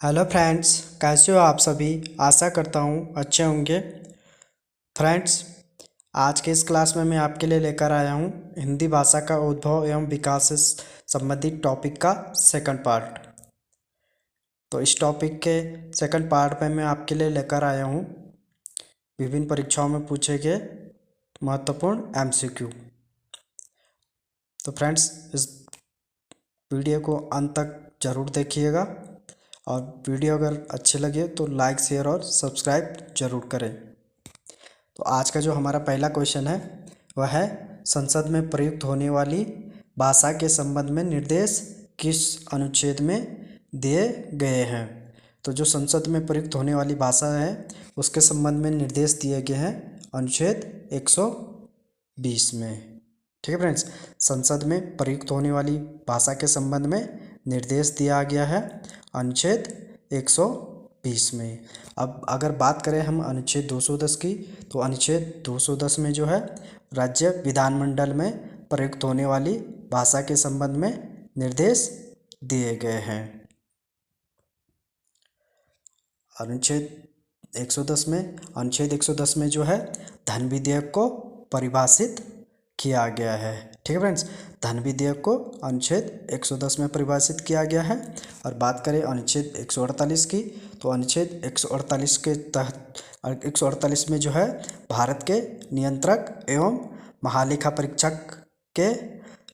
Hello friends, कैसे हो आप सभी। आशा करता हूँ अच्छे होंगे। फ्रेंड्स, आज के इस क्लास में मैं आपके लिए लेकर आया हूँ हिंदी भाषा का उद्भव एवं विकास से संबंधित टॉपिक का सेकंड पार्ट। तो इस टॉपिक के सेकंड पार्ट में मैं आपके लिए लेकर आया हूँ विभिन्न परीक्षाओं में पूछे गए महत्वपूर्ण एमसीक्यू। तो फ्रेंड्स, इस वीडियो को अंत तक ज़रूर देखिएगा और वीडियो अगर अच्छे लगे तो लाइक शेयर और सब्सक्राइब जरूर करें। तो आज का जो हमारा पहला क्वेश्चन है वह है, संसद में प्रयुक्त होने वाली भाषा के संबंध में निर्देश किस अनुच्छेद में दिए गए हैं। तो जो संसद में प्रयुक्त होने वाली भाषा है उसके संबंध में निर्देश दिए गए हैं अनुच्छेद 120 में। ठीक है फ्रेंड्स, संसद में प्रयुक्त होने वाली भाषा के संबंध में निर्देश दिया गया है अनुच्छेद 120 में। अब अगर बात करें हम अनुच्छेद 210 की, तो अनुच्छेद 210 में जो है राज्य विधानमंडल में प्रयुक्त होने वाली भाषा के संबंध में निर्देश दिए गए हैं। अनुच्छेद 110 में जो है धन विधेयक को परिभाषित किया गया है। ठीक है फ्रेंड्स, धन विधेयक को अनुच्छेद 110 में परिभाषित किया गया है। और बात करें अनुच्छेद 148 की, तो अनुच्छेद 148 के तहत 148 में जो है भारत के नियंत्रक एवं महालेखा परीक्षक के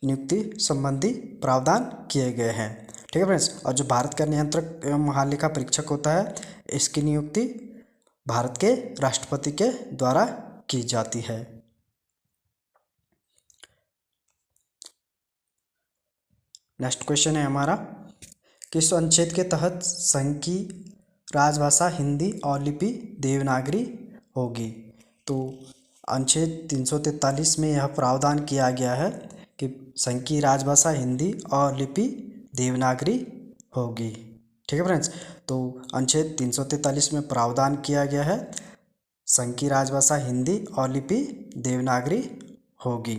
नियुक्ति संबंधी प्रावधान किए गए हैं। ठीक है फ्रेंड्स, और जो भारत का नियंत्रक एवं महालेखा परीक्षक होता है इसकी नियुक्ति भारत के राष्ट्रपति के द्वारा की जाती है। नेक्स्ट क्वेश्चन है हमारा, किस अनुच्छेद के तहत संघ की राजभाषा हिंदी और लिपि देवनागरी होगी। तो अनुच्छेद 343 में यह प्रावधान किया गया है कि संघ की राजभाषा हिंदी और लिपि देवनागरी होगी। ठीक है फ्रेंड्स, तो अनुच्छेद 343 में प्रावधान किया गया है संघ की राजभाषा हिंदी और लिपि देवनागरी होगी।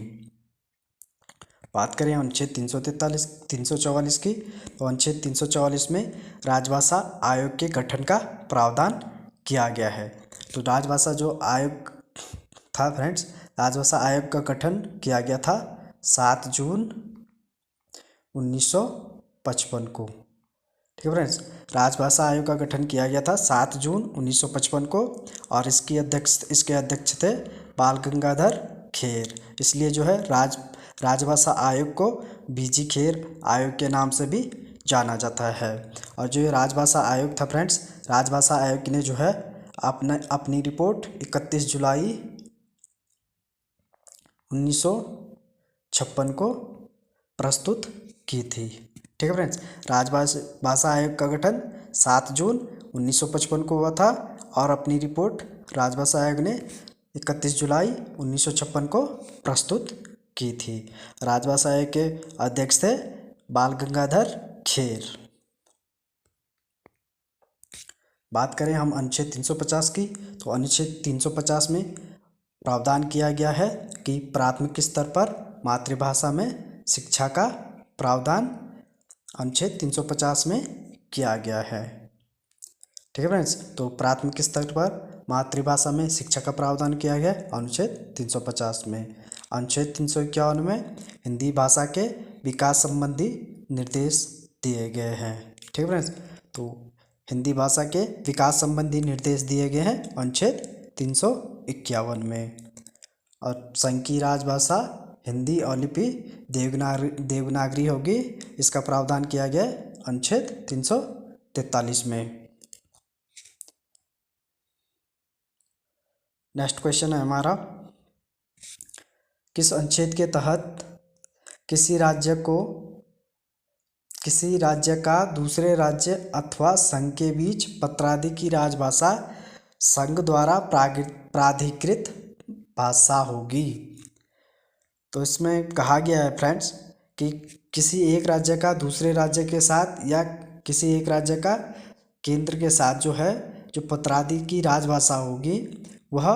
बात करें अनुच्छेद 344 की, तो अनुच्छेद 344 में राजभाषा आयोग के गठन का प्रावधान किया गया है। तो राजभाषा जो आयोग था फ्रेंड्स, राजभाषा आयोग का गठन किया गया था 7 जून 1955 को। ठीक है फ्रेंड्स, राजभाषा आयोग का गठन किया गया था 7 जून 1955 को और इसके अध्यक्ष थे बाल गंगाधर खेर। इसलिए जो है राजभाषा आयोग को बीजी खेर आयोग के नाम से भी जाना जाता है। और जो ये राजभाषा आयोग था फ्रेंड्स, राजभाषा आयोग ने जो है अपनी रिपोर्ट 31 जुलाई 1956 को प्रस्तुत की थी। ठीक है फ्रेंड्स, राजभाषा आयोग का गठन 7 जून 1955 को हुआ था और अपनी रिपोर्ट राजभाषा आयोग ने 31 जुलाई 1956 को प्रस्तुत की थी। राजभाषा आयोग के अध्यक्ष थे बाल गंगाधर खेर। बात करें हम अनुच्छेद 350 की, तो अनुच्छेद 350 में प्रावधान किया गया है कि प्राथमिक स्तर पर मातृभाषा में शिक्षा का प्रावधान अनुच्छेद 350 में किया गया है। ठीक है फ्रेंड्स, तो प्राथमिक स्तर पर मातृभाषा में शिक्षा का प्रावधान किया गया है अनुच्छेद 350 में। अनुच्छेद 351 में हिंदी भाषा के विकास संबंधी निर्देश दिए गए हैं। ठीक है फ्रेंड्स, तो हिंदी भाषा के विकास संबंधी निर्देश दिए गए हैं अनुच्छेद 351 में। और संघ की राजभाषा हिंदी और लिपि देवनागरी होगी, इसका प्रावधान किया गया है अनुच्छेद 343 में। नेक्स्ट क्वेश्चन है हमारा, किस अनुच्छेद के तहत किसी राज्य का दूसरे राज्य अथवा संघ के बीच पत्रादि की राजभाषा संघ द्वारा प्राधिकृत भाषा होगी। तो इसमें कहा गया है फ्रेंड्स कि किसी एक राज्य का दूसरे राज्य के साथ या किसी एक राज्य का केंद्र के साथ जो है जो पत्रादि की राजभाषा होगी वह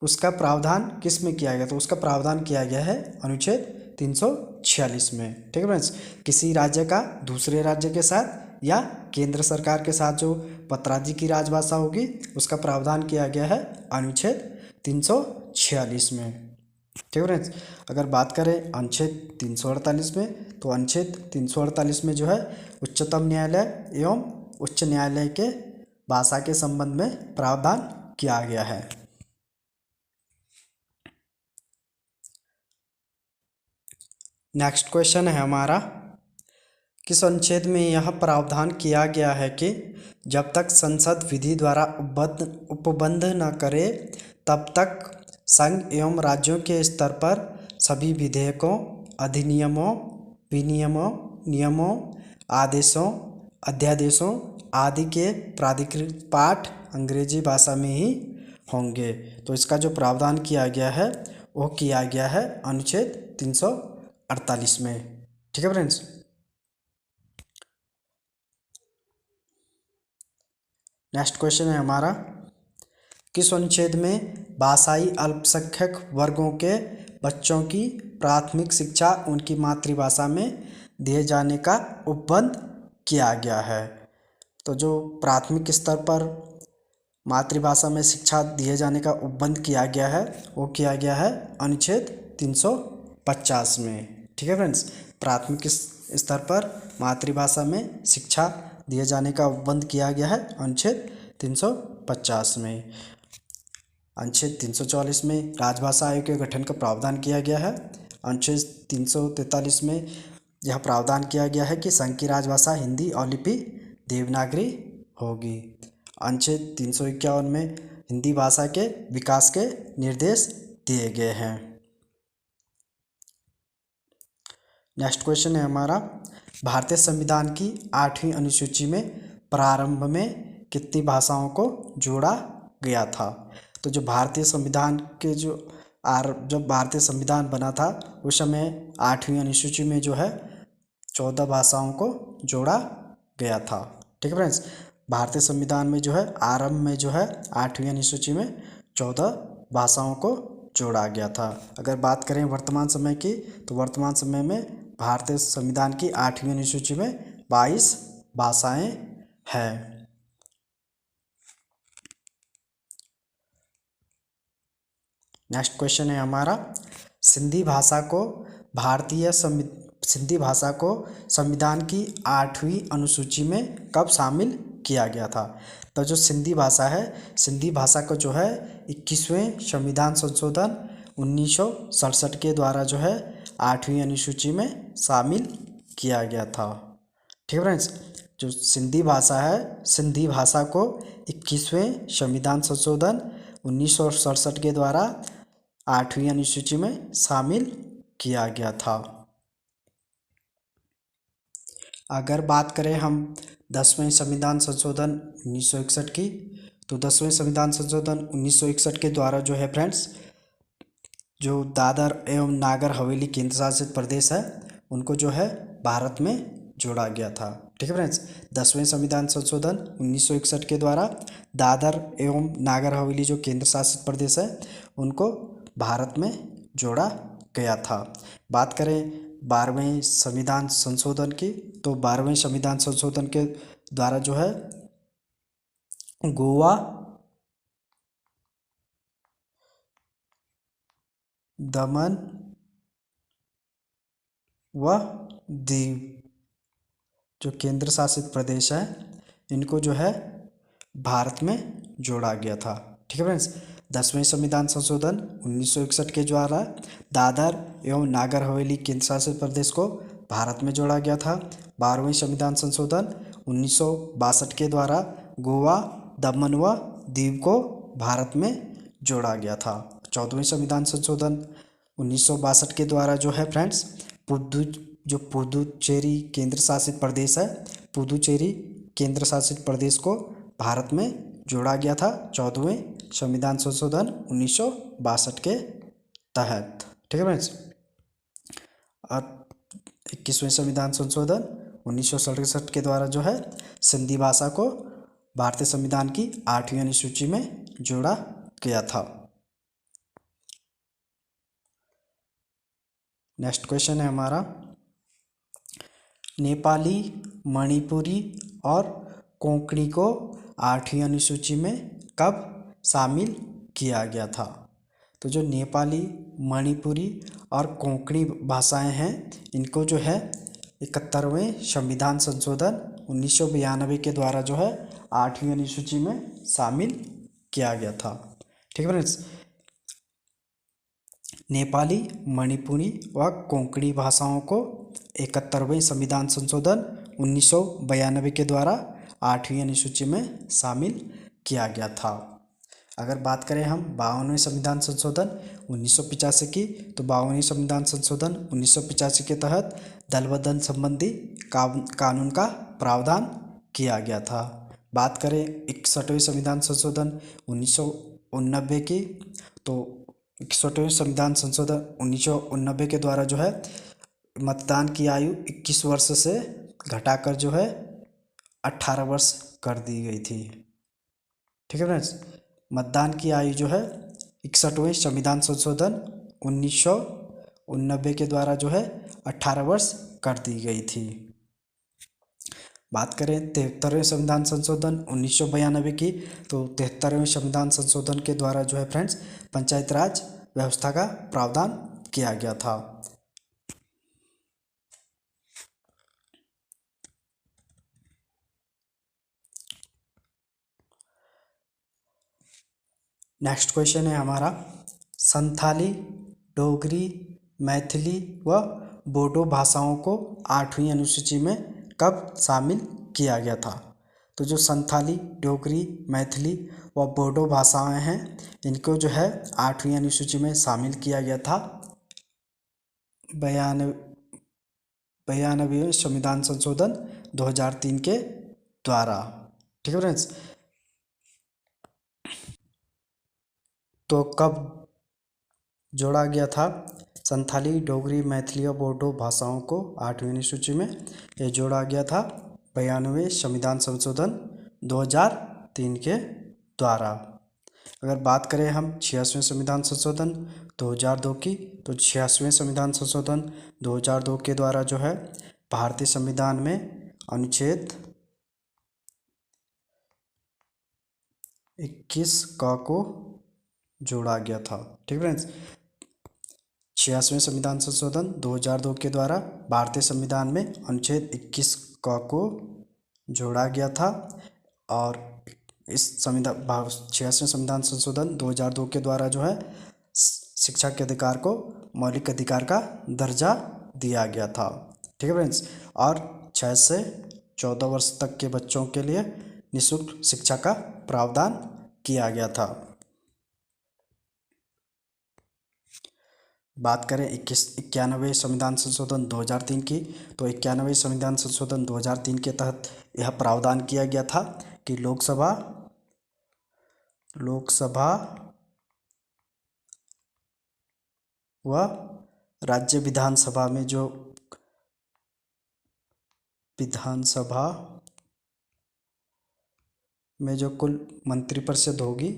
उसका प्रावधान किस में किया गया, तो उसका प्रावधान किया गया है अनुच्छेद 346 में। ठीक है फ्रेंड्स, किसी राज्य का दूसरे राज्य के साथ या केंद्र सरकार के साथ जो पत्राजी की राजभाषा होगी उसका प्रावधान किया गया है अनुच्छेद 346 में। ठीक है फ्रेंड्स। अगर बात करें अनुच्छेद 348 में, तो अनुच्छेद 348 में जो है उच्चतम न्यायालय एवं उच्च न्यायालय के भाषा के संबंध में प्रावधान किया गया है। नेक्स्ट क्वेश्चन है हमारा, किस अनुच्छेद में यह प्रावधान किया गया है कि जब तक संसद विधि द्वारा उपबंध न करे तब तक संघ एवं राज्यों के स्तर पर सभी विधेयकों, अधिनियमों, विनियमों, नियमों, आदेशों, अध्यादेशों आदि के प्राधिकृत पाठ अंग्रेजी भाषा में ही होंगे। तो इसका जो प्रावधान किया गया है वो किया गया है अनुच्छेद 348 में। ठीक है फ्रेंड्स। नेक्स्ट क्वेश्चन है हमारा, किस अनुच्छेद में भाषाई अल्पसंख्यक वर्गों के बच्चों की प्राथमिक शिक्षा उनकी मातृभाषा में दिए जाने का उपबंध किया गया है। तो जो प्राथमिक स्तर पर मातृभाषा में शिक्षा दिए जाने का उपबंध किया गया है वो किया गया है अनुच्छेद 350 में। ठीक है फ्रेंड्स। प्राथमिक स्तर पर मातृभाषा में शिक्षा दिए जाने का उपबंध किया गया है अनुच्छेद 350 में। अनुच्छेद 344 में राजभाषा आयोग के गठन का प्रावधान किया गया है। अनुच्छेद 343 में यह प्रावधान किया गया है कि संघ की राजभाषा हिंदी और लिपि देवनागरी होगी। अनुच्छेद 351 में हिंदी भाषा के विकास के निर्देश दिए गए हैं। नेक्स्ट क्वेश्चन है हमारा, भारतीय संविधान की 8वीं अनुसूची में प्रारंभ में कितनी भाषाओं को जोड़ा गया था। तो जो भारतीय संविधान के जब भारतीय संविधान बना था उस समय 8वीं अनुसूची में जो है 14 भाषाओं को जोड़ा गया था। ठीक है फ्रेंड्स। भारतीय संविधान में जो है आरंभ में जो है 8वीं अनुसूची में 14 भाषाओं को जोड़ा गया था। अगर बात करें वर्तमान समय की, तो वर्तमान समय में भारतीय संविधान की 8वीं अनुसूची में 22 भाषाएं हैं। नेक्स्ट क्वेश्चन है हमारा, सिंधी भाषा को संविधान की 8वीं अनुसूची में कब शामिल किया गया था। तो जो सिंधी भाषा है, सिंधी भाषा को जो है 21वें संविधान संशोधन 1967 के द्वारा जो है 8वीं अनुसूची में शामिल किया गया था। ठीक है फ्रेंड्स। जो सिंधी भाषा है, सिंधी भाषा को 21वें संविधान संशोधन 1967 के द्वारा 8वीं अनुसूची में शामिल किया गया था। अगर बात करें हम 10वें संविधान संशोधन 1961 की, तो 10वें संविधान संशोधन 1961 के द्वारा जो है फ्रेंड्स, जो दादर एवं नागर हवेली केंद्र शासित प्रदेश है उनको जो है भारत में जोड़ा गया था। ठीक है फ्रेंड्स। 10वें संविधान संशोधन 1961 के द्वारा दादर एवं नागर हवेली जो केंद्र शासित प्रदेश है उनको भारत में जोड़ा गया था। बात करें 12वें संविधान संशोधन की, तो 12वें संविधान संशोधन के द्वारा जो है गोवा, दमन व दीव जो केंद्र शासित प्रदेश है इनको जो है भारत में जोड़ा गया था। ठीक है फ्रेंड्स। 10वें संविधान संशोधन 1961 के द्वारा दादर एवं नागर हवेली केंद्र शासित प्रदेश को भारत में जोड़ा गया था। 12वें संविधान संशोधन 1962 के द्वारा गोवा, दमन व दीव को भारत में जोड़ा गया था। 14वें संविधान संशोधन 1962 के द्वारा जो है फ्रेंड्स पुदुचेरी केंद्र शासित प्रदेश है, पुदुचेरी केंद्र शासित प्रदेश को भारत में जोड़ा गया था 14वें संविधान संशोधन 1962 के तहत। ठीक है फ्रेंड्स। और 21वें संविधान संशोधन 1967 के द्वारा जो है सिंधी भाषा को भारतीय संविधान की 8वीं अनुसूची में जोड़ा गया था। नेक्स्ट क्वेश्चन है हमारा, नेपाली, मणिपुरी और कोंकणी को 8वीं अनुसूची में कब शामिल किया गया था? तो जो नेपाली, मणिपुरी और कोंकणी भाषाएं हैं, इनको जो है 71वें संविधान संशोधन 1992 के द्वारा जो है 8वीं अनुसूची में शामिल किया गया था। ठीक है फ्रेंड्स, नेपाली, मणिपुरी व कोंकणी भाषाओं को 71वें संविधान संशोधन 1992 के द्वारा 8वीं अनुसूची में शामिल किया गया था। अगर बात करें हम 52वें संविधान संशोधन 1985 की, तो 52वें संविधान संशोधन 1985 के तहत दल बदल संबंधी कानून का प्रावधान किया गया था। बात करें 61वें संविधान संशोधन 1989 की, तो 61वें संविधान संशोधन 1989 के द्वारा जो है मतदान की आयु 21 वर्ष से घटाकर जो है 18 वर्ष कर दी गई थी। ठीक है फ्रेंड्स, मतदान की आयु जो है 61वें संविधान संशोधन 1989 के द्वारा जो है 18 वर्ष कर दी गई थी। बात करें 73वें संविधान संशोधन 1992 की, तो 73वें संविधान संशोधन के द्वारा जो है फ्रेंड्स पंचायत राज व्यवस्था का प्रावधान किया गया था। नेक्स्ट क्वेश्चन है हमारा, संथाली, डोगरी, मैथिली व बोडो भाषाओं को 8वीं अनुसूची में कब शामिल किया गया था? तो जो संथाली, डोगरी, मैथिली व बोडो भाषाएं हैं, इनको जो है 8वीं अनुसूची में शामिल किया गया था 92वें संविधान संशोधन 2003 के द्वारा। ठीक है फ्रेंड्स, तो कब जोड़ा गया था संथाली, डोगरी, मैथिली और बोडो भाषाओं को 8वीं अनुसूची में? ये जोड़ा गया था 92वें संविधान संशोधन 2003 के द्वारा। अगर बात करें हम 86वें संविधान संशोधन 2002 की, तो 86वें संविधान संशोधन 2002 के द्वारा जो है भारतीय संविधान में अनुच्छेद 21 क को जोड़ा गया था। ठीक है फ्रेंड्स, 86वें संविधान संशोधन 2002 के द्वारा भारतीय संविधान में अनुच्छेद 21 क को जोड़ा गया था और इस 86वें संविधान संशोधन 2002 के द्वारा जो है शिक्षा के अधिकार को मौलिक अधिकार का दर्जा दिया गया था। ठीक है फ्रेंड्स, और 6 से 14 वर्ष तक के बच्चों के लिए निःशुल्क शिक्षा का प्रावधान किया गया था। बात करें 91वें संविधान संशोधन 2003 की, तो 91वें संविधान संशोधन 2003 के तहत यह प्रावधान किया गया था कि लोकसभा व राज्य विधानसभा में जो कुल मंत्रिपरिषद होगी,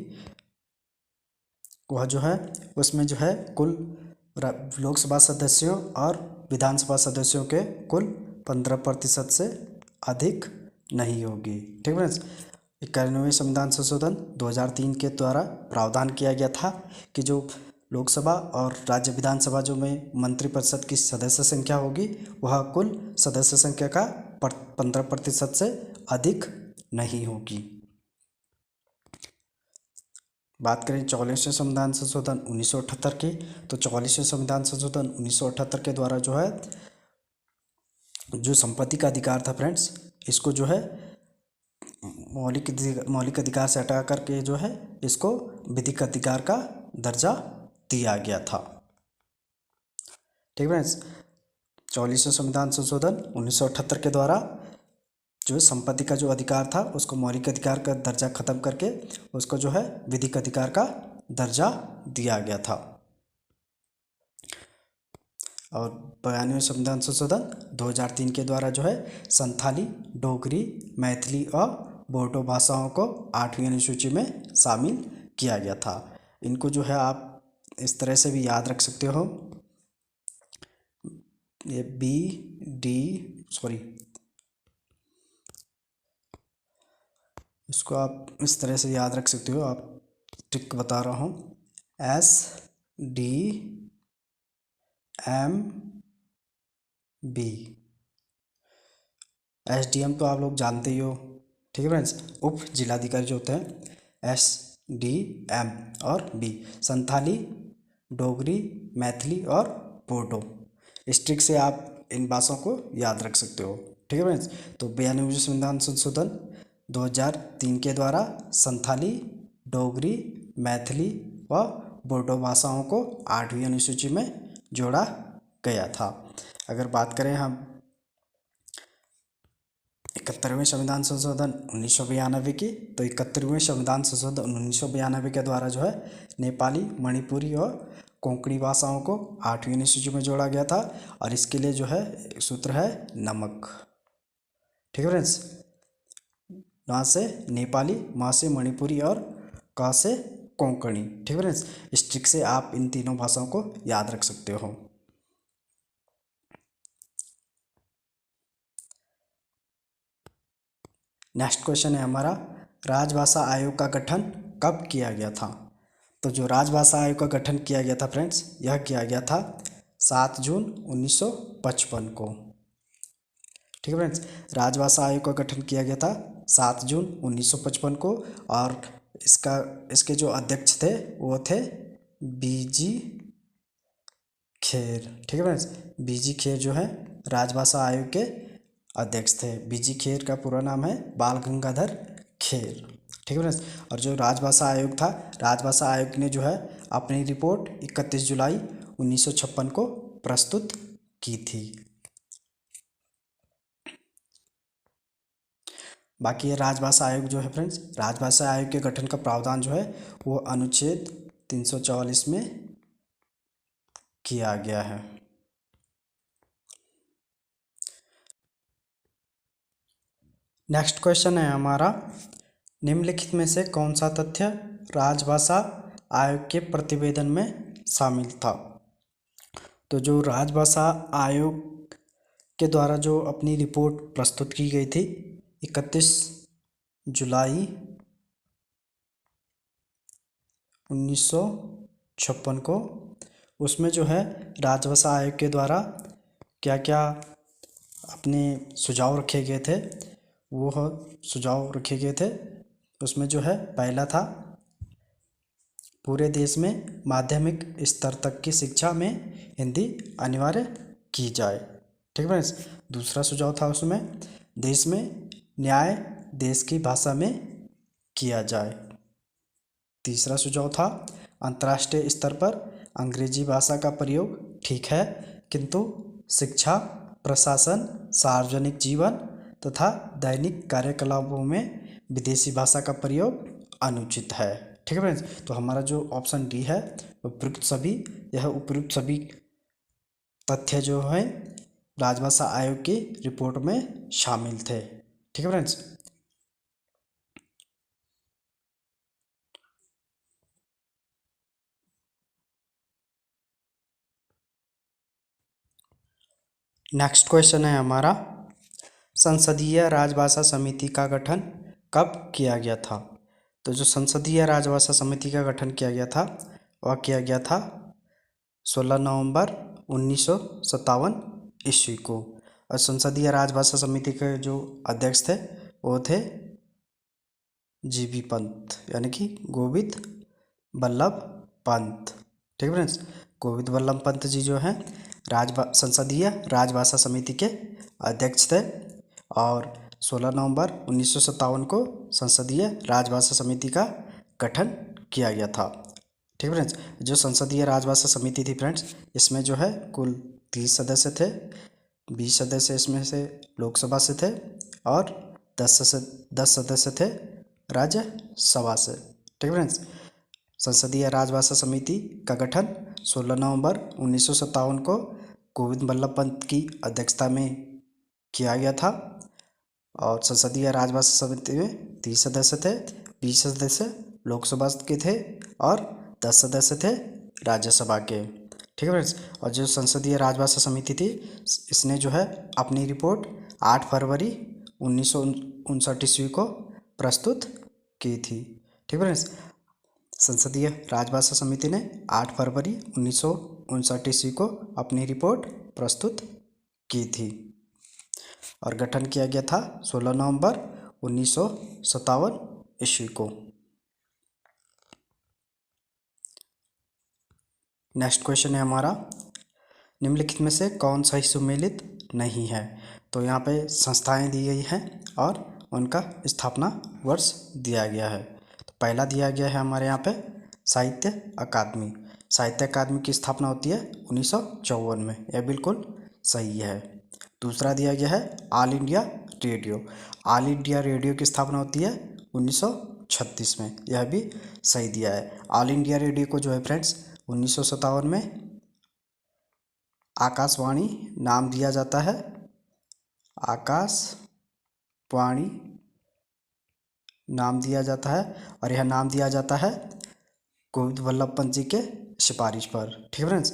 वह जो है उसमें जो है कुल लोकसभा सदस्यों और विधानसभा सदस्यों के कुल 15% से अधिक नहीं होगी। ठीक है, 91वें संविधान संशोधन 2003 के द्वारा प्रावधान किया गया था कि जो लोकसभा और राज्य विधानसभा जो में मंत्रिपरिषद की सदस्य संख्या होगी, वह कुल सदस्य संख्या का 15% से अधिक नहीं होगी। बात करें 44वें संविधान संशोधन 1978 की, तो 44वें संविधान संशोधन 1978 के द्वारा जो है जो संपत्ति का अधिकार था फ्रेंड्स, इसको जो है मौलिक अधिकार से हटा करके जो है इसको विधिक अधिकार का दर्जा दिया गया था। ठीक है फ्रेंड्स, 44वें संविधान संशोधन 1978 के द्वारा जो संपत्ति का जो अधिकार था उसको मौलिक अधिकार का दर्जा खत्म करके उसको जो है विधिक अधिकार का दर्जा दिया गया था। और 92वें संविधान संशोधन 2003 के द्वारा जो है संथाली, डोगरी, मैथिली और बोडो भाषाओं को 8वीं अनुसूची में शामिल किया गया था। इनको जो है आप इस तरह से भी याद रख सकते हो, ये इसको आप इस तरह से याद रख सकते हो, आप ट्रिक बता रहा हूँ। SDMB। SDM तो आप लोग जानते ही हो, ठीक है फ्रेंड्स, उप जिलाधिकारी जो होते हैं, SDM। और B संथाली, डोगरी, मैथिली और बोडो। इस ट्रिक से आप इन भाषाओं को याद रख सकते हो, ठीक है फ्रेंड्स। तो 92वें संविधान संशोधन 2003 के द्वारा संथाली, डोगरी, मैथिली व बोडो भाषाओं को 8वीं अनुसूची में जोड़ा गया था। अगर बात करें हम 71वें संविधान संशोधन 1992 की, तो 71वें संविधान संशोधन 1992 के द्वारा जो है नेपाली, मणिपुरी और कोंकणी भाषाओं को 8वीं अनुसूची में जोड़ा गया था। और इसके लिए जो है सूत्र है नमक, ठीक है फ्रेंड्स। ना से नेपाली, माँ से मणिपुरी और का से कोंकणी, ठीक है फ्रेंड्स। इस ट्रिक से आप इन तीनों भाषाओं को याद रख सकते हो। नेक्स्ट क्वेश्चन है हमारा, राजभाषा आयोग का गठन कब किया गया था? तो जो राजभाषा आयोग का गठन किया गया था फ्रेंड्स, यह किया गया था 7 जून 1955 को, ठीक है फ्रेंड्स। राजभाषा आयोग का गठन किया गया था 7 जून 1955 को। और इसके जो अध्यक्ष थे वो थे बीजी खेर, ठीक है फ्रेंड्स। बीजी खेर जो है राजभाषा आयोग के अध्यक्ष थे। बीजी खेर का पूरा नाम है बाल गंगाधर खेर, ठीक है फ्रेंड्स। और जो राजभाषा आयोग था, राजभाषा आयोग ने जो है अपनी रिपोर्ट 31 जुलाई 1956 को प्रस्तुत की थी। बाकी ये राजभाषा आयोग जो है फ्रेंड्स, राजभाषा आयोग के गठन का प्रावधान जो है वो अनुच्छेद 344 में किया गया है। नेक्स्ट क्वेश्चन है हमारा, निम्नलिखित में से कौन सा तथ्य राजभाषा आयोग के प्रतिवेदन में शामिल था? तो जो राजभाषा आयोग के द्वारा जो अपनी रिपोर्ट प्रस्तुत की गई थी 31 जुलाई 1956 को, उसमें जो है राजभाषा आयोग के द्वारा क्या क्या अपने सुझाव रखे गए थे, वो सुझाव रखे गए थे। उसमें जो है पहला था, पूरे देश में माध्यमिक स्तर तक की शिक्षा में हिंदी अनिवार्य की जाए, ठीक है फ्रेंड्स। दूसरा सुझाव था उसमें, देश में न्याय देश की भाषा में किया जाए। तीसरा सुझाव था, अंतर्राष्ट्रीय स्तर पर अंग्रेजी भाषा का प्रयोग ठीक है, किंतु शिक्षा, प्रशासन, सार्वजनिक जीवन तथा दैनिक कार्यकलापों में विदेशी भाषा का प्रयोग अनुचित है, ठीक है फ्रेंड्स। तो हमारा जो ऑप्शन डी है, उपयुक्त सभी, यह उपयुक्त सभी तथ्य जो है राजभाषा आयोग की रिपोर्ट में शामिल थे, ठीक है फ्रेंड्स। नेक्स्ट क्वेश्चन है हमारा, संसदीय राजभाषा समिति का गठन कब किया गया था? तो जो संसदीय राजभाषा समिति का गठन किया गया था वह किया गया था 16 नवंबर 1957 ईस्वी को। और संसदीय राजभाषा समिति के जो अध्यक्ष थे वो थे जीबी पंत, यानी कि गोविंद बल्लभ पंत, ठीक है फ्रेंड्स। गोविंद बल्लभ पंत जी जो हैं संसदीय राजभाषा समिति के अध्यक्ष थे। और 16 नवंबर 1957 को संसदीय राजभाषा समिति का गठन किया गया था, ठीक है फ्रेंड्स। जो संसदीय राजभाषा समिति थी फ्रेंड्स, इसमें जो है कुल 30 सदस्य थे। 20 सदस्य इसमें से लोकसभा से थे और 10 सदस्य थे राज्यसभा से, ठीक है फ्रेंड्स। संसदीय राजभाषा समिति का गठन 16 नवंबर 1957 को गोविंद बल्लभ पंत की अध्यक्षता में किया गया था। और संसदीय राजभाषा समिति में 30 सदस्य थे, 20 सदस्य लोकसभा के थे और 10 सदस्य थे राज्यसभा के, ठीक है फ्रेंड्स। और जो संसदीय राजभाषा समिति थी, इसने जो है अपनी रिपोर्ट 8 फरवरी 1959 ईस्वी को प्रस्तुत की थी। ठीक है फ्रेंड्स। संसदीय राजभाषा समिति ने 8 फरवरी 1959 ईस्वी को अपनी रिपोर्ट प्रस्तुत की थी और गठन किया गया था 16 नवंबर 1957 ईस्वी को। नेक्स्ट क्वेश्चन है हमारा, निम्नलिखित में से कौन सा ही सुमेलित नहीं है। तो यहाँ पे संस्थाएं दी गई हैं और उनका स्थापना वर्ष दिया गया है। तो पहला दिया गया है हमारे यहाँ पे साहित्य अकादमी। साहित्य अकादमी की स्थापना होती है 1954 में, यह बिल्कुल सही है। दूसरा दिया गया है all India radio. All India radio की स्थापना होती है 1936 में, यह भी सही दिया है। ऑल इंडिया रेडियो को जो है फ्रेंड्स 1957 में आकाशवाणी नाम दिया जाता है। आकाशवाणी नाम दिया जाता है और यह नाम दिया जाता है गोविंद वल्लभ पंत जी के सिफारिश पर। ठीक है फ्रेंड्स।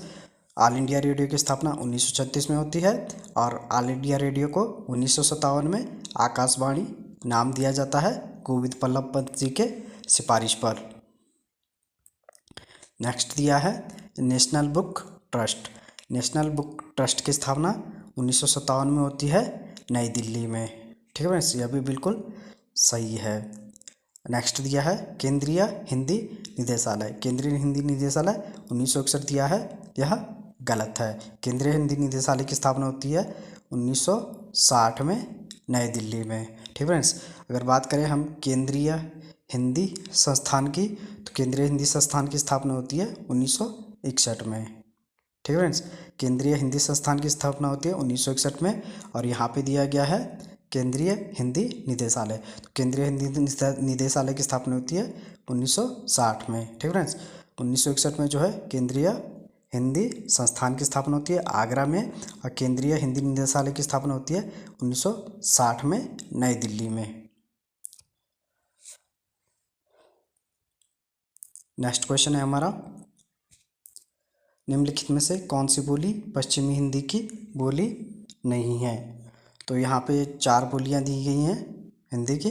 ऑल इंडिया रेडियो की स्थापना 1936 में होती है और ऑल इंडिया रेडियो को 1957 में आकाशवाणी नाम दिया जाता है गोविंद वल्लभ पंत जी के सिफारिश पर। नेक्स्ट दिया है national book trust. National book trust की स्थापना 1957 में होती है नई दिल्ली में। ठीक है फ्रेंड्स, यह भी बिल्कुल सही है। नेक्स्ट दिया है केंद्रीय हिंदी निदेशालय। केंद्रीय हिंदी निदेशालय 1961 दिया है, यह गलत है। केंद्रीय हिंदी निदेशालय की स्थापना होती है 1960 में नई दिल्ली में। ठीक है फ्रेंड्स। अगर बात करें हम केंद्रीय हिंदी संस्थान की, तो केंद्रीय हिंदी संस्थान की स्थापना होती है 1961 में। ठीक है फ्रेंड्स। केंद्रीय हिंदी संस्थान की स्थापना होती है 1961 में और यहाँ पे दिया गया है केंद्रीय हिंदी निदेशालय। तो केंद्रीय हिंदी निदेशालय की स्थापना होती है 1960 में। ठीक है फ्रेंड्स। 1961 में जो है केंद्रीय हिंदी संस्थान की स्थापना होती है आगरा में और केंद्रीय हिंदी निदेशालय की स्थापना होती है 1960 में नई दिल्ली में। नेक्स्ट क्वेश्चन है हमारा, निम्नलिखित में से कौन सी बोली पश्चिमी हिंदी की बोली नहीं है। तो यहाँ पे 4 बोलियाँ दी गई हैं हिंदी की,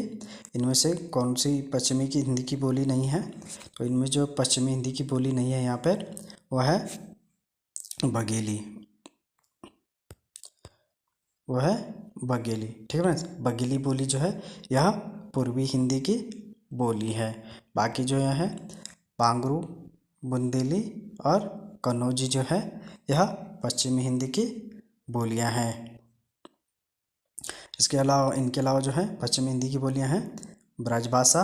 इनमें से कौन सी पश्चिमी की हिंदी की बोली नहीं है। तो इनमें जो पश्चिमी हिंदी की बोली नहीं है यहाँ पर वह है बघेली। वह है बघेली। ठीक है फ्रेंड्स। बघेली बोली जो है यह पूर्वी हिंदी की बोली है। बाकी जो यह है पांगरू, बुंदेली और कन्नौजी जो है यह पश्चिमी हिंदी की बोलियां हैं। इसके अलावा इनके अलावा जो है पश्चिमी हिंदी की बोलियां हैं ब्रजभाषा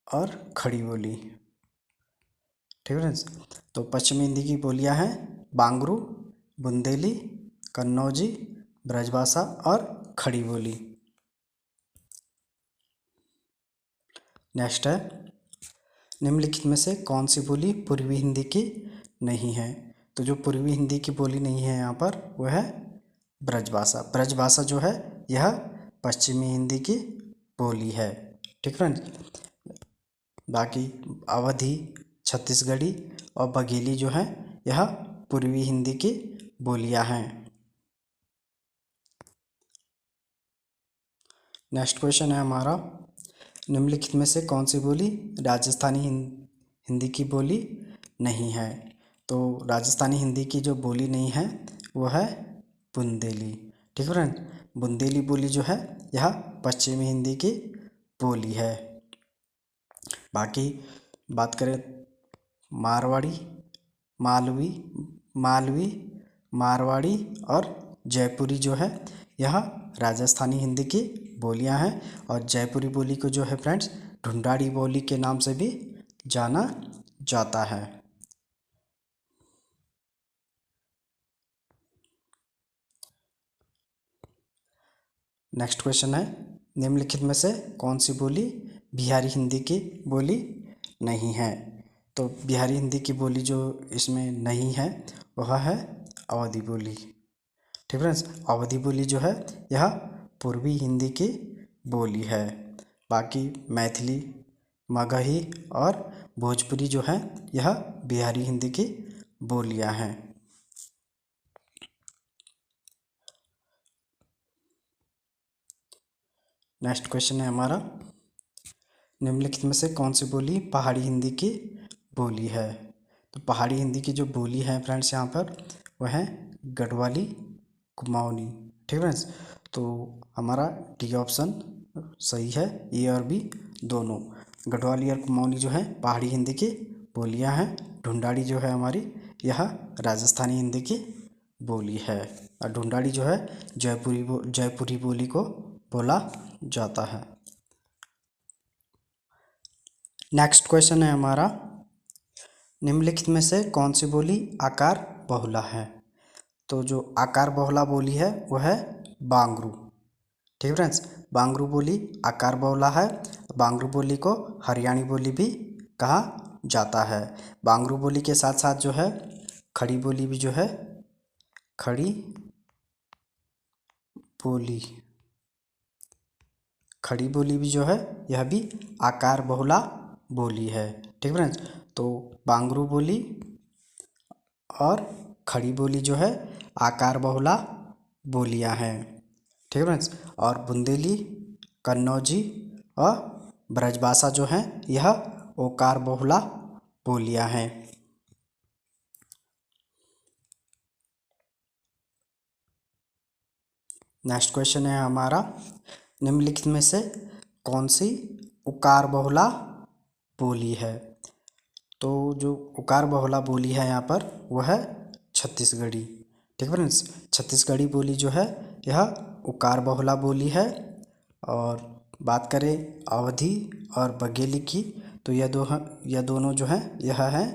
और खड़ी बोली। ठीक है फ्रेंड्स। तो पश्चिमी हिंदी की बोलियां हैं बांगरू, बुंदेली, कन्नौजी, ब्रजभाषा और खड़ी बोली। नेक्स्ट है, निम्नलिखित में से कौन सी बोली पूर्वी हिंदी की नहीं है। तो जो पूर्वी हिंदी की बोली नहीं है यहाँ पर वह है ब्रजभाषा। ब्रजभाषा जो है यह पश्चिमी हिंदी की बोली है। ठीक फ्रेंड्स। बाकी अवधी, छत्तीसगढ़ी और बघेली जो है यह पूर्वी हिंदी की बोलियां हैं। नेक्स्ट क्वेश्चन है हमारा, निम्नलिखित में से कौन सी बोली राजस्थानी हिंदी की बोली नहीं है। तो राजस्थानी हिंदी की जो बोली नहीं है वो है बुंदेली। ठीक है फ्रेंड। बुंदेली बोली जो है यह पश्चिमी हिंदी की बोली है। बाकी बात करें मारवाड़ी, मालवी, मारवाड़ी और जयपुरी जो है यह राजस्थानी हिंदी की बोलियां हैं और जयपुरी बोली को जो है फ्रेंड्स ढूंढाड़ी बोली के नाम से भी जाना जाता है। नेक्स्ट क्वेश्चन है, निम्नलिखित में से कौन सी बोली बिहारी हिंदी की बोली नहीं है। तो बिहारी हिंदी की बोली जो इसमें नहीं है वह है अवधी बोली। ठीक फ्रेंड्स। अवधी बोली जो है यह पूर्वी हिंदी की बोली है। बाकी मैथिली, मगही और भोजपुरी जो है यह बिहारी हिंदी की बोलियां हैं। नेक्स्ट क्वेश्चन है हमारा, निम्नलिखित में से कौन सी बोली पहाड़ी हिंदी की बोली है? तो पहाड़ी हिंदी की जो बोली है फ्रेंड्स यहाँ पर वह है गढ़वाली कुमाऊनी। ठीक है फ्रेंड्स, तो हमारा डी ऑप्शन सही है, ए और बी दोनों। गढ़वाली और कुमाऊनी जो है पहाड़ी हिंदी की बोलियां हैं। ढूंढाड़ी जो है हमारी यह राजस्थानी हिंदी की बोली है, और ढूंढाड़ी जो है जयपुरी बोली को बोला जाता है। नेक्स्ट क्वेश्चन है हमारा, निम्नलिखित में से कौन सी बोली आकार बहुला है? तो जो आकार बहुला बोली है वह है बांगरू। ठीक है फ्रेंड्स, बांगरू बोली आकार बहुला है। बांगरू बोली को हरियाणी बोली भी कहा जाता है। बांगरू बोली के साथ साथ जो है खड़ी बोली भी जो है, खड़ी बोली भी जो है यह भी आकार बहुला बोली है। ठीक है फ्रेंड्स, तो बांगरू बोली और खड़ी बोली जो है आकार बहुला बोलियां हैं। ठीक है फ्रेंड्स, और बुंदेली, कन्नौजी और ब्रजभाषा जो हैं यह ओकार बहुला बोलियां हैं। नेक्स्ट क्वेश्चन है हमारा, निम्नलिखित में से कौन सी उकार बहुला बोली है? तो जो उकार बहुला बोली है यहाँ पर वह है छत्तीसगढ़ी। ठीक है फ्रेंड्स, छत्तीसगढ़ी बोली जो है यह उकार बहुला बोली है। और बात करें अवधी और बघेली की, तो यह दोनों जो हैं यह है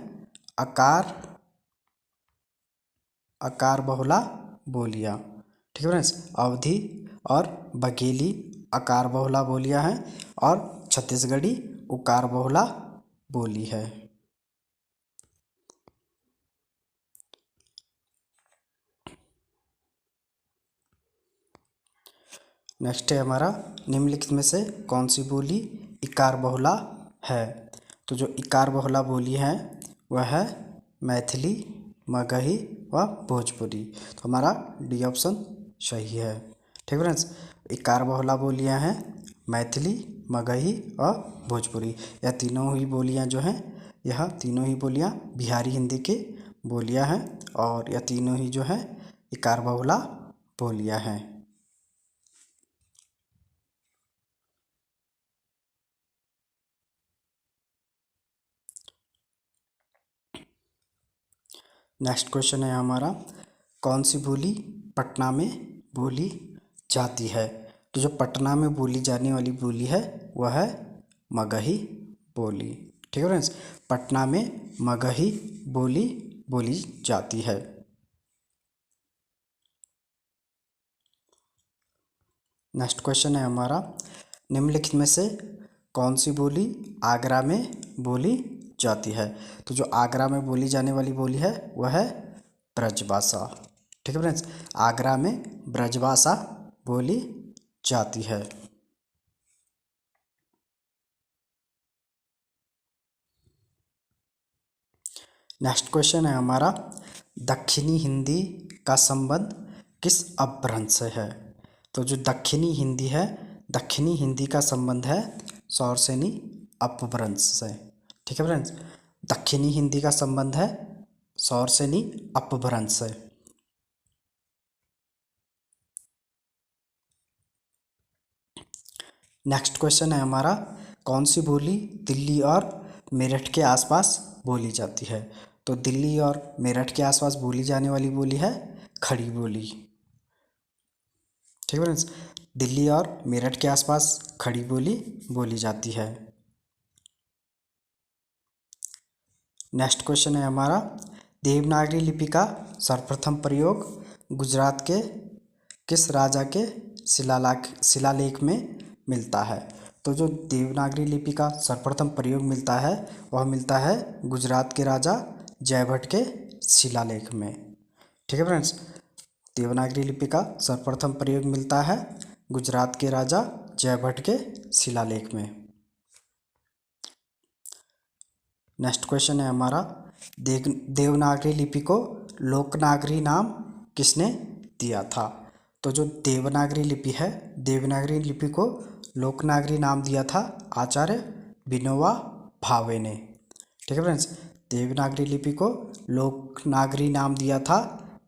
आकार बहुला बोलियाँ। ठीक है फ्रेंड्स, अवधी और बघेली आकार बहुला बोलियाँ हैं और छत्तीसगढ़ी उकार बहुला बोली है। नेक्स्ट है हमारा, निम्नलिखित में से कौन सी बोली इकार बहुला है? तो जो इकार बहुला बोली है वह है मैथिली, मगही व भोजपुरी। तो हमारा डी ऑप्शन सही है। ठीक फ्रेंड्स, इकार बहुला बोलियां हैं मैथिली, मगही और भोजपुरी। यह तीनों ही बोलियां जो हैं, यह तीनों ही बोलियां बिहारी हिंदी की बोलियां हैं और यह तीनों ही जो हैं इकार बहुला बोलियां हैं। नेक्स्ट क्वेश्चन है हमारा, कौन सी बोली पटना में बोली जाती है? तो जो पटना में बोली जाने वाली बोली है वह है मगही बोली। ठीक है फ्रेंड्स, पटना में मगही बोली जाती है। नेक्स्ट क्वेश्चन है हमारा, निम्नलिखित में से कौन सी बोली आगरा में बोली जाती है? तो जो आगरा में बोली जाने वाली बोली है वह है ब्रजभाषा। ठीक है फ्रेंड्स, आगरा में ब्रजभाषा बोली जाती है। नेक्स्ट क्वेश्चन है हमारा, दक्षिणी हिंदी का संबंध किस अपभ्रंश से है? तो जो दक्षिणी हिंदी है, दक्षिणी हिंदी का संबंध है सौरसेनी अपभ्रंश से। ठीक है फ्रेंड्स, दक्षिणी हिंदी का संबंध है सौरसेनी अपभ्रंश से। नेक्स्ट क्वेश्चन है हमारा, कौन सी बोली दिल्ली और मेरठ के आसपास बोली जाती है? तो दिल्ली और मेरठ के आसपास बोली जाने वाली बोली है खड़ी बोली। ठीक है फ्रेंड्स, दिल्ली और मेरठ के आसपास खड़ी बोली जाती है। नेक्स्ट क्वेश्चन है हमारा, देवनागरी लिपि का सर्वप्रथम प्रयोग गुजरात के किस राजा के शिलालेख में मिलता है? तो जो देवनागरी लिपि का सर्वप्रथम प्रयोग मिलता है वह मिलता है गुजरात के राजा जयभट्ट के शिलालेख में। ठीक है फ्रेंड्स, देवनागरी लिपि का सर्वप्रथम प्रयोग मिलता है गुजरात के राजा जयभट्ट के शिलालेख में। नेक्स्ट क्वेश्चन है हमारा, देवनागरी लिपि को लोकनागरी नाम किसने दिया था? तो जो देवनागरी लिपि है, देवनागरी लिपि को लोकनागरी नाम दिया था आचार्य विनोबा भावे ने। ठीक है फ्रेंड्स, देवनागरी लिपि को लोकनागरी नाम दिया था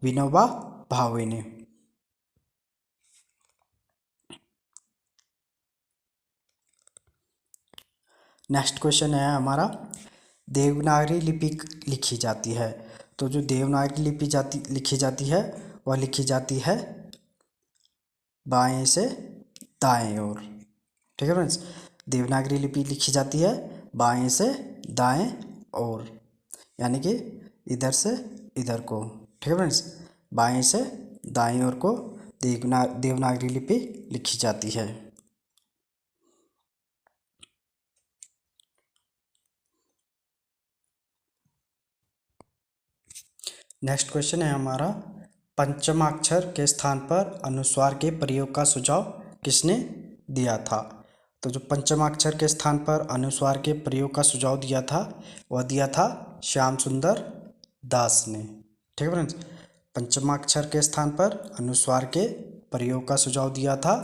विनोबा भावे ने। नेक्स्ट क्वेश्चन है हमारा, देवनागरी लिपि लिखी जाती है। तो जो देवनागरी लिपि लिखी जाती है वह लिखी जाती है बाएं से दाएं ओर। ठीक है फ्रेंड्स, देवनागरी लिपि लिखी जाती है बाएं से दाएं ओर, यानी कि इधर से इधर को। ठीक है फ्रेंड्स, बाएं से दाएं ओर को देवनागरी लिपि लिखी जाती है। नेक्स्ट क्वेश्चन है हमारा, पंचमाक्षर के स्थान पर अनुस्वार के प्रयोग का सुझाव किसने दिया था। तो जो पंचमाक्षर के स्थान पर अनुस्वार के प्रयोग का सुझाव दिया था वह दिया था श्याम सुंदर दास ने। ठीक है फ्रेंड्स, पंचमाक्षर के स्थान पर अनुस्वार के प्रयोग का सुझाव दिया था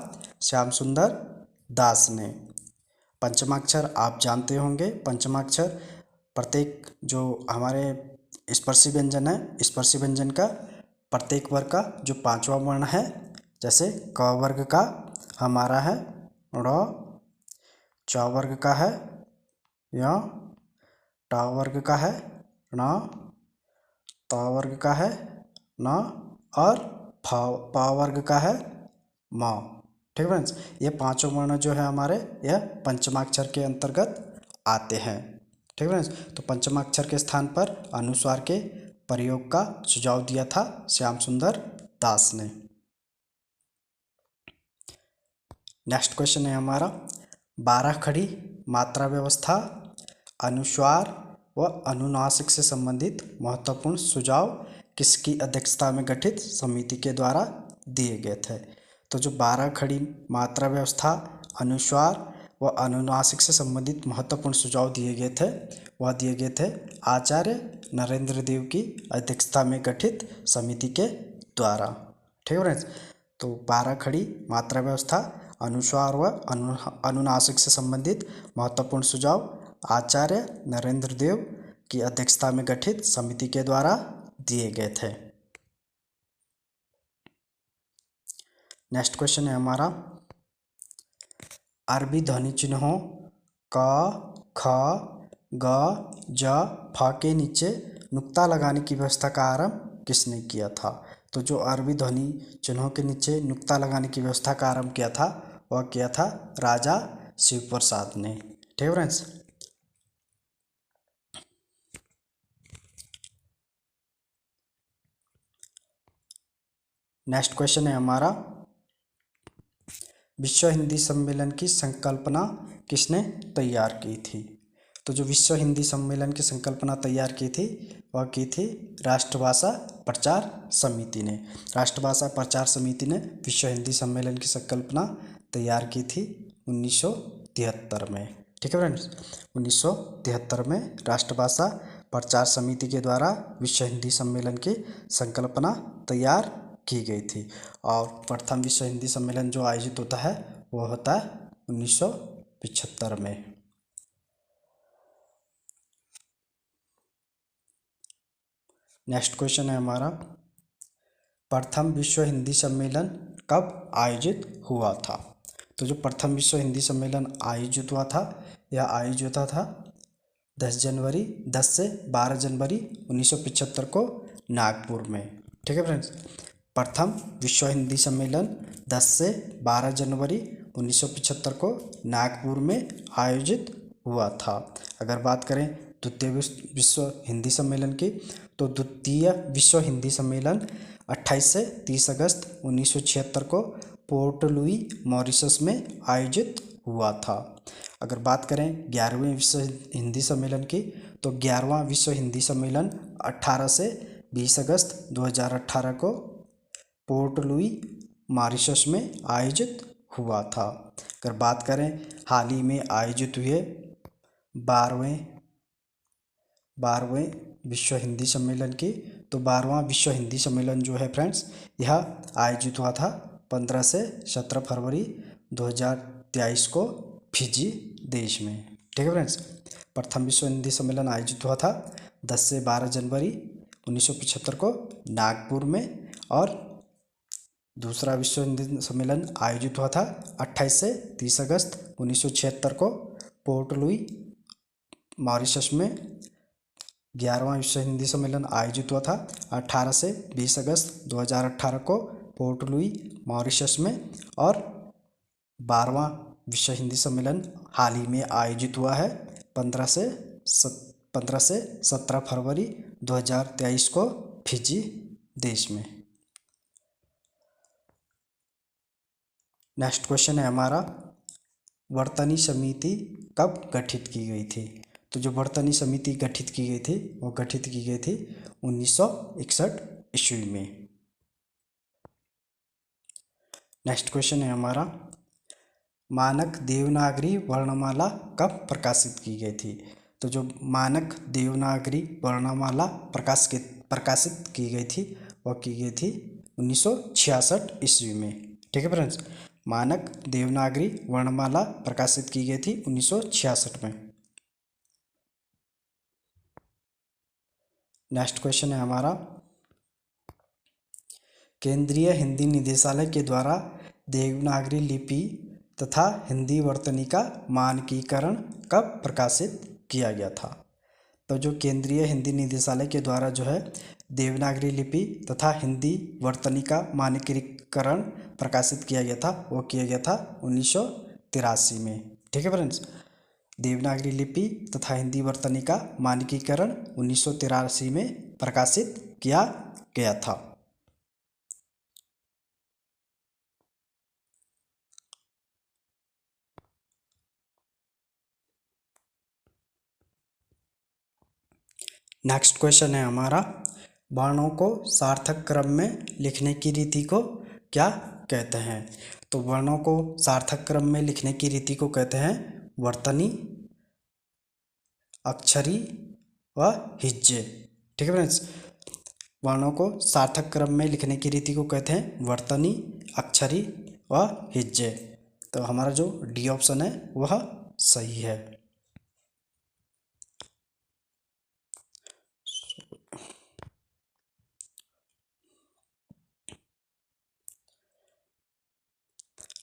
श्याम सुंदर दास ने। पंचमाक्षर आप जानते होंगे, पंचमाक्षर प्रत्येक जो हमारे स्पर्शी व्यंजन है, स्पर्शी व्यंजन का प्रत्येक वर्ग का जो पांचवा वर्ण है, जैसे क वर्ग का हमारा है ड़, च वर्ग का है य, ट वर्ग का है ण, त वर्ग का है न और फ वर्ग का है म। ठीक है फ्रेंड्स, ये पांचों वर्ण जो है हमारे यह पंचमाक्षर के अंतर्गत आते हैं। ठीक है फ्रेंड्स, तो पंचमाक्षर के स्थान पर अनुस्वार के प्रयोग का सुझाव दिया था श्याम सुंदर दास ने। नेक्स्ट क्वेश्चन है हमारा, 12 खड़ी मात्रा व्यवस्था, अनुस्वार व अनुनासिक से संबंधित महत्वपूर्ण सुझाव किसकी अध्यक्षता में गठित समिति के द्वारा दिए गए थे। तो जो 12 खड़ी मात्रा व्यवस्था, अनुस्वार व अनुनासिक से संबंधित महत्वपूर्ण सुझाव दिए गए थे वह दिए गए थे आचार्य नरेंद्र देव की अध्यक्षता में गठित समिति के द्वारा। ठीक है फ्रेंड्स, तो 12 खड़ी मात्रा व्यवस्था, अनुस्वार व अनुनासिक से संबंधित महत्वपूर्ण सुझाव आचार्य नरेंद्र देव की अध्यक्षता में गठित समिति के द्वारा दिए गए थे। नेक्स्ट क्वेश्चन है हमारा, अरबी ध्वनि चिन्हों क, ख, ग, ज, फ के नीचे नुक्ता लगाने की व्यवस्था का आरंभ किसने किया था। तो जो अरबी ध्वनि चिन्हों के नीचे नुक्ता लगाने की व्यवस्था का आरंभ किया था वह किया था राजा शिव प्रसाद ने। ठीक है फ्रेंड्स, नेक्स्ट क्वेश्चन है हमारा, विश्व हिंदी सम्मेलन की संकल्पना किसने तैयार की थी। तो जो विश्व हिंदी सम्मेलन की संकल्पना तैयार की थी वह की थी राष्ट्रभाषा प्रचार समिति ने। राष्ट्रभाषा प्रचार समिति ने विश्व हिंदी सम्मेलन की संकल्पना तैयार की थी 1973 में। ठीक है फ्रेंड्स, 1973 में राष्ट्रभाषा प्रचार समिति के द्वारा विश्व हिंदी सम्मेलन की संकल्पना तैयार की गई थी। और प्रथम विश्व हिंदी सम्मेलन जो आयोजित होता है वो होता है 1975 में। नेक्स्ट क्वेश्चन है हमारा, प्रथम विश्व हिंदी सम्मेलन कब आयोजित हुआ था। तो जो प्रथम विश्व हिंदी सम्मेलन आयोजित हुआ था यह आयोजित हुआ था 10 से 12 जनवरी 1975 को नागपुर में। ठीक है फ्रेंड्स, प्रथम विश्व हिंदी सम्मेलन 10 से 12 जनवरी 1975 को नागपुर में आयोजित हुआ था। अगर बात करें द्वितीय विश्व हिंदी सम्मेलन की, तो द्वितीय विश्व हिंदी सम्मेलन 28 से 30 अगस्त 1976 को पोर्ट लुई मॉरिशस में आयोजित हुआ था। अगर बात करें 11वें विश्व हिंदी सम्मेलन की, तो 11वां विश्व हिंदी सम्मेलन 18 से 20 अगस्त 2018 को पोर्ट लुई मॉरिशस में आयोजित हुआ था। अगर बात करें हाल ही में आयोजित हुए 12वें विश्व हिंदी सम्मेलन की, तो 12वां विश्व हिंदी सम्मेलन जो है फ्रेंड्स यह आयोजित हुआ था 15 से 17 फरवरी 2023 को फिजी देश में। ठीक है फ्रेंड्स। प्रथम विश्व हिंदी सम्मेलन आयोजित हुआ था 10 से 12 जनवरी 1975 को नागपुर में, और दूसरा विश्व हिंदी सम्मेलन आयोजित हुआ था 28 से 30 अगस्त 1976 को पोर्ट लुई मॉरिशस में। 11वां विश्व हिंदी सम्मेलन आयोजित हुआ था 18 से 20 अगस्त 2018 को पोर्ट लुई मॉरिशस में, और 12वां विश्व हिंदी सम्मेलन हाल ही में आयोजित हुआ है 15 से 17 फरवरी 2023 को फिजी देश में। नेक्स्ट क्वेश्चन है हमारा, वर्तनी समिति कब गठित की गई थी? तो जो वर्तनी समिति गठित की गई थी वो गठित की गई थी 1961 ईस्वी में। नेक्स्ट क्वेश्चन है हमारा, मानक देवनागरी वर्णमाला कब प्रकाशित की गई थी? तो जो मानक देवनागरी वर्णमाला प्रकाशित की गई थी वह की गई थी 1966 ईस्वी में। ठीक है फ्रेंड्स। मानक देवनागरी वर्णमाला प्रकाशित की गई थी 1966 में। नेक्स्ट क्वेश्चन है हमारा, केंद्रीय हिंदी निदेशालय के द्वारा देवनागरी लिपि तथा हिंदी वर्तनी का मानकीकरण कब प्रकाशित किया गया था? तो जो केंद्रीय हिंदी निदेशालय के द्वारा जो है देवनागरी लिपि तथा हिंदी वर्तनी का मानकीकरण प्रकाशित किया गया था वो किया गया था 1983 में। ठीक है फ्रेंड्स। देवनागरी लिपि तथा हिंदी वर्तनी का मानकीकरण 1983 में प्रकाशित किया गया था। नेक्स्ट क्वेश्चन है हमारा, वर्णों को सार्थक क्रम में लिखने की रीति को क्या कहते हैं? तो वर्णों को सार्थक क्रम में लिखने की रीति को कहते हैं वर्तनी, अक्षरी व हिज्जे। ठीक है फ्रेंड्स। वर्णों को सार्थक क्रम में लिखने की रीति को कहते हैं वर्तनी, अक्षरी व हिज्जे। तो हमारा जो डी ऑप्शन है वह सही है।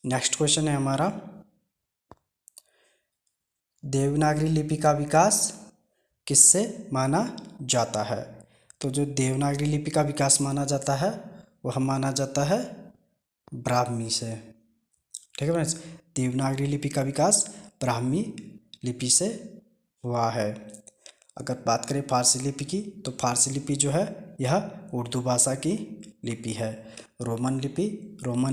नेक्स्ट क्वेश्चन है हमारा, देवनागरी लिपि का विकास किससे माना जाता है? तो जो देवनागरी लिपि का विकास माना जाता है वह माना जाता है ब्राह्मी से। ठीक है फ्रेंड्स। देवनागरी लिपि का विकास ब्राह्मी लिपि से हुआ है। अगर बात करें फारसी लिपि की, तो फारसी लिपि जो है यह उर्दू भाषा की लिपि है। रोमन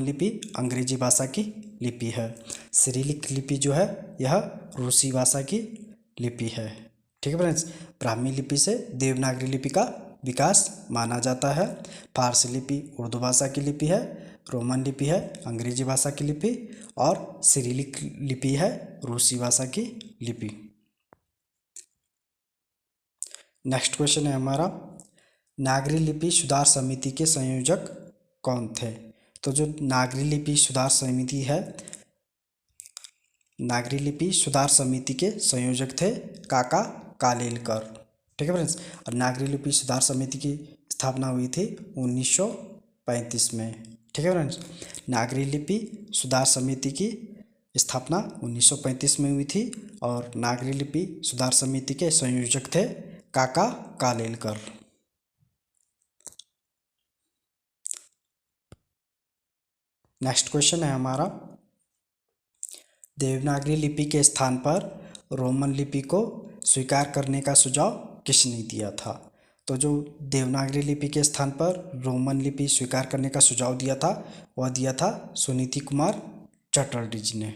लिपि अंग्रेजी भाषा की लिपि है। सिरिलिक लिपि जो है यह रूसी भाषा की लिपि है। ठीक है फ्रेंड्स। ब्राह्मी लिपि से देवनागरी लिपि का विकास माना जाता है। फारसी लिपि उर्दू भाषा की लिपि है, रोमन लिपि है अंग्रेजी भाषा की लिपि, और सिरिलिक लिपि है रूसी भाषा की लिपि। नेक्स्ट क्वेश्चन है हमारा, नागरी लिपि सुधार समिति के संयोजक कौन थे? तो जो नागरी लिपि सुधार समिति है, नागरी लिपि सुधार समिति के संयोजक थे काका कालेलकर। ठीक है फ्रेंड्स। और नागरी लिपि सुधार समिति की स्थापना हुई थी 1935 में। ठीक है फ्रेंड्स। नागरी लिपि सुधार समिति की स्थापना 1935 में हुई थी, और नागरी लिपि सुधार समिति के संयोजक थे काका कालेलकर। नेक्स्ट क्वेश्चन है हमारा, देवनागरी लिपि के स्थान पर रोमन लिपि को स्वीकार करने का सुझाव किसने दिया था? तो जो देवनागरी लिपि के स्थान पर रोमन लिपि स्वीकार करने का सुझाव दिया था वह दिया था सुनीति कुमार चटर्जी जी ने।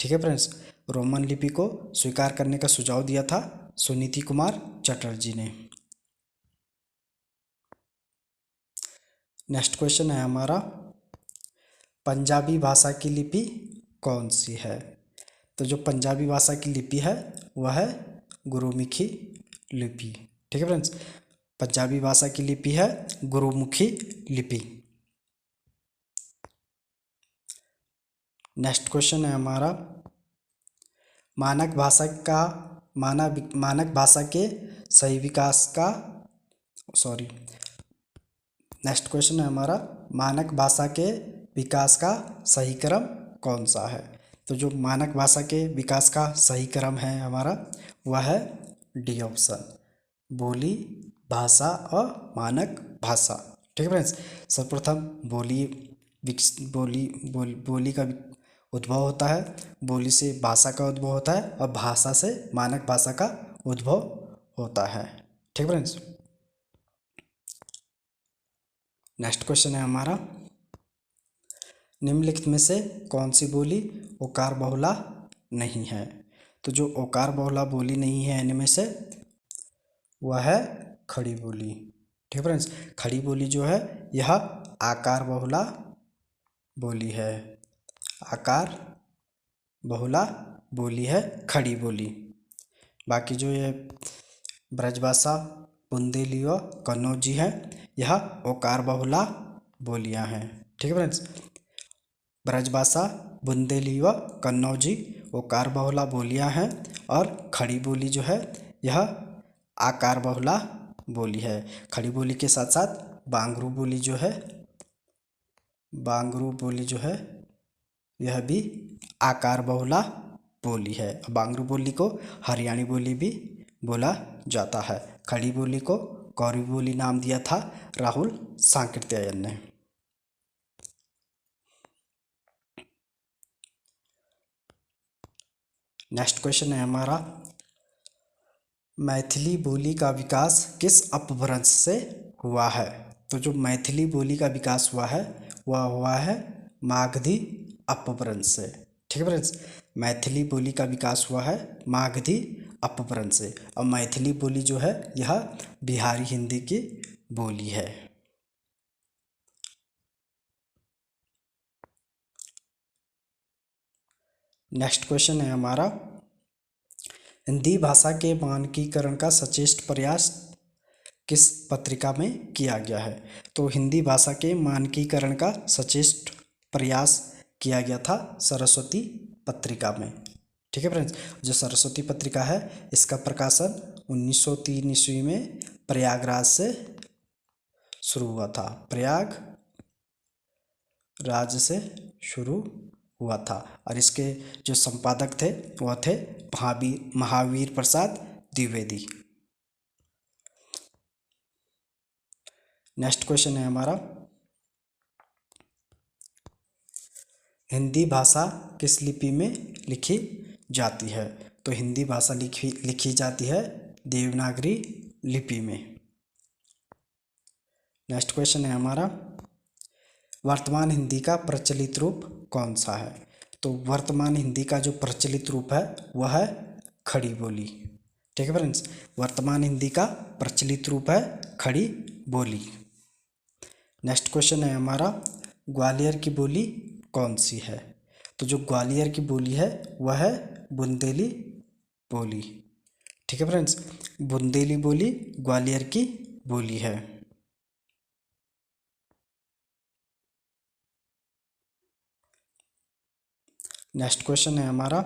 ठीक है फ्रेंड्स। रोमन लिपि को स्वीकार करने का सुझाव दिया था सुनीति कुमार चटर्जी ने। नेक्स्ट क्वेश्चन है हमारा, पंजाबी भाषा की लिपि कौन सी है? तो जो पंजाबी भाषा की लिपि है वह है गुरुमुखी लिपि। ठीक है फ्रेंड्स। पंजाबी भाषा की लिपि है गुरुमुखी लिपि। नेक्स्ट क्वेश्चन है हमारा, मानक भाषा का मानक भाषा के सही विकास का सॉरी नेक्स्ट क्वेश्चन है हमारा, मानक भाषा के विकास का सही क्रम कौन सा है। तो जो मानक भाषा के विकास का सही क्रम है हमारा वह है डी ऑप्शन, बोली, भाषा और मानक भाषा। ठीक है फ्रेंड्स, सर्वप्रथम बोली का उद्भव होता है, बोली से भाषा का उद्भव होता है और भाषा से मानक भाषा का उद्भव होता है। ठीक है फ्रेंड्स, नेक्स्ट क्वेश्चन है हमारा, निम्नलिखित में से कौन सी बोली ओकार बहुला नहीं है। तो जो ओकार बहुला बोली नहीं है इनमें से वह है खड़ी बोली। ठीक है फ्रेंड्स, खड़ी बोली जो है यह आकार बहुला बोली है, आकार बहुला बोली है खड़ी बोली। बाकी जो ये ब्रजभाषा, बुंदेली और कन्नौजी है यह ओकार बहुला बोलियां हैं। ठीक है फ्रेंड्स, ब्रजभाषा, बुंदेली व कन्नौजी ओकार बहुला बोलियां हैं और खड़ी बोली जो है यह आकार बहुला बोली है। खड़ी बोली के साथ साथ बांगरू बोली जो है यह भी आकार बहुला बोली है। बांगरू बोली को हरियाणी बोली भी बोला जाता है। खड़ी बोली को गौरी बोली नाम दिया था राहुल सांकृत्यायन ने। नेक्स्ट क्वेश्चन है हमारा, मैथिली बोली का विकास किस अपभ्रंश से हुआ है। तो जो मैथिली बोली का विकास हुआ है वह हुआ है मागधी अपभ्रंश से। ठीक है फ्रेंड्स, मैथिली बोली का विकास हुआ है मागधी अपभ्रंश से और मैथिली बोली जो है यह बिहारी हिंदी की बोली है। नेक्स्ट क्वेश्चन है हमारा, हिंदी भाषा के मानकीकरण का सचेत प्रयास किस पत्रिका में किया गया है। तो हिंदी भाषा के मानकीकरण का सचेत प्रयास किया गया था सरस्वती पत्रिका में। ठीक है फ्रेंड्स, जो सरस्वती पत्रिका है इसका प्रकाशन 1903 ईस्वी में प्रयागराज से शुरू हुआ था, प्रयागराज से शुरू हुआ था और इसके जो संपादक थे वह थे महावीर प्रसाद द्विवेदी। नेक्स्ट क्वेश्चन है हमारा, हिंदी भाषा किस लिपि में लिखी जाती है। तो हिंदी भाषा लिखी जाती है देवनागरी लिपि में। नेक्स्ट क्वेश्चन है हमारा, वर्तमान हिंदी का प्रचलित रूप कौन सा है। तो वर्तमान हिंदी का जो प्रचलित रूप है वह है खड़ी बोली। ठीक है फ्रेंड्स, वर्तमान हिंदी का प्रचलित रूप है खड़ी बोली। नेक्स्ट क्वेश्चन है हमारा, ग्वालियर की बोली कौन सी है। तो जो ग्वालियर की बोली है वह है बुंदेली बोली। ठीक है फ्रेंड्स, बुंदेली बोली ग्वालियर की बोली है। नेक्स्ट क्वेश्चन है हमारा,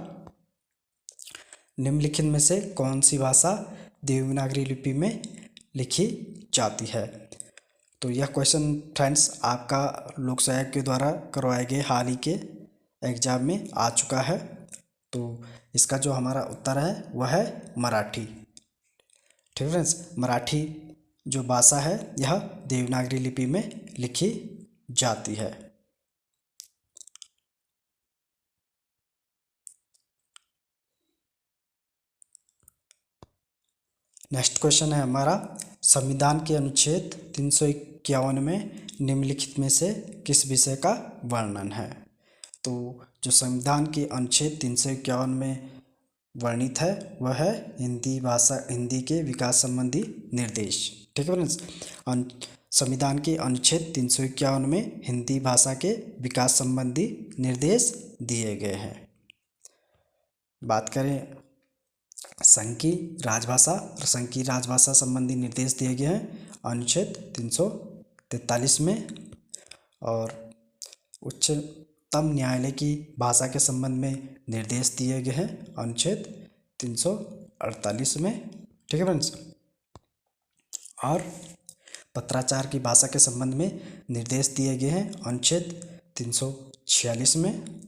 निम्नलिखित में से कौन सी भाषा देवनागरी लिपि में लिखी जाती है। तो यह क्वेश्चन फ्रेंड्स आपका लोक सेवक के द्वारा करवाए गए हाल ही के एग्जाम में आ चुका है। तो इसका जो हमारा उत्तर है वह है मराठी। ठीक है फ्रेंड्स, मराठी जो भाषा है यह देवनागरी लिपि में लिखी जाती है। नेक्स्ट क्वेश्चन है हमारा, संविधान के अनुच्छेद 351 में निम्नलिखित में से किस विषय का वर्णन है। तो जो संविधान के अनुच्छेद 351 में वर्णित है वह है हिंदी के विकास संबंधी निर्देश। ठीक है फ्रेंड्स, संविधान के अनुच्छेद 351 में हिंदी भाषा के विकास संबंधी निर्देश दिए गए हैं। बात करें संघ की राजभाषा और संघ की राजभाषा संबंधी निर्देश दिए गए हैं अनुच्छेद 343 में और उच्च तब न्यायालय की भाषा के संबंध में निर्देश दिए गए हैं अनुच्छेद 348 में। ठीक है फ्रेंड्स। और पत्राचार की भाषा के संबंध में निर्देश दिए गए हैं अनुच्छेद 346 में।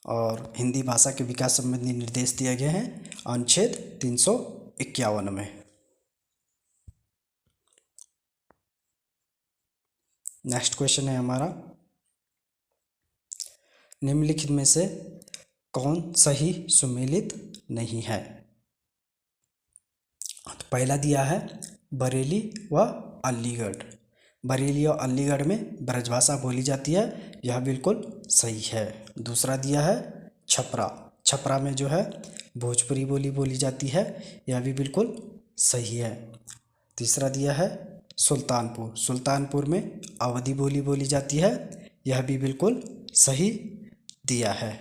और हिंदी भाषा के विकास संबंधी निर्देश दिए गए हैं अनुच्छेद 351 में। नेक्स्ट क्वेश्चन है हमारा, निम्नलिखित में से कौन सही सुमेलित नहीं है। तो पहला दिया है बरेली व अलीगढ़। बरेली और अलीगढ़ में ब्रजभाषा बोली जाती है, यह बिल्कुल सही है। दूसरा दिया है छपरा। छपरा में जो है भोजपुरी बोली जाती है, यह भी बिल्कुल सही है। तीसरा दिया है सुल्तानपुर। सुल्तानपुर में अवधी बोली जाती है, यह भी बिल्कुल सही दिया है।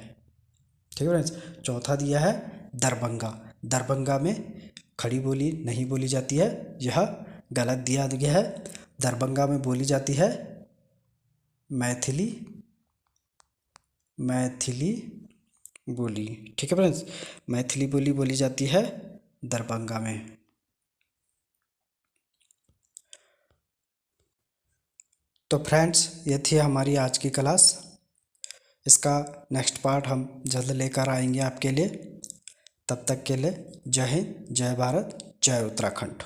ठीक है फ्रेंड्स। चौथा दिया है दरभंगा। दरभंगा में खड़ी बोली नहीं बोली जाती है, यह गलत दिया गया है। दरभंगा में बोली जाती है मैथिली बोली। ठीक है फ्रेंड्स, मैथिली बोली जाती है दरभंगा में। तो फ्रेंड्स, ये थी हमारी आज की क्लास। इसका नेक्स्ट पार्ट हम जल्द लेकर आएंगे आपके लिए। तब तक के लिए जय हिंद, जय भारत, जय उत्तराखंड।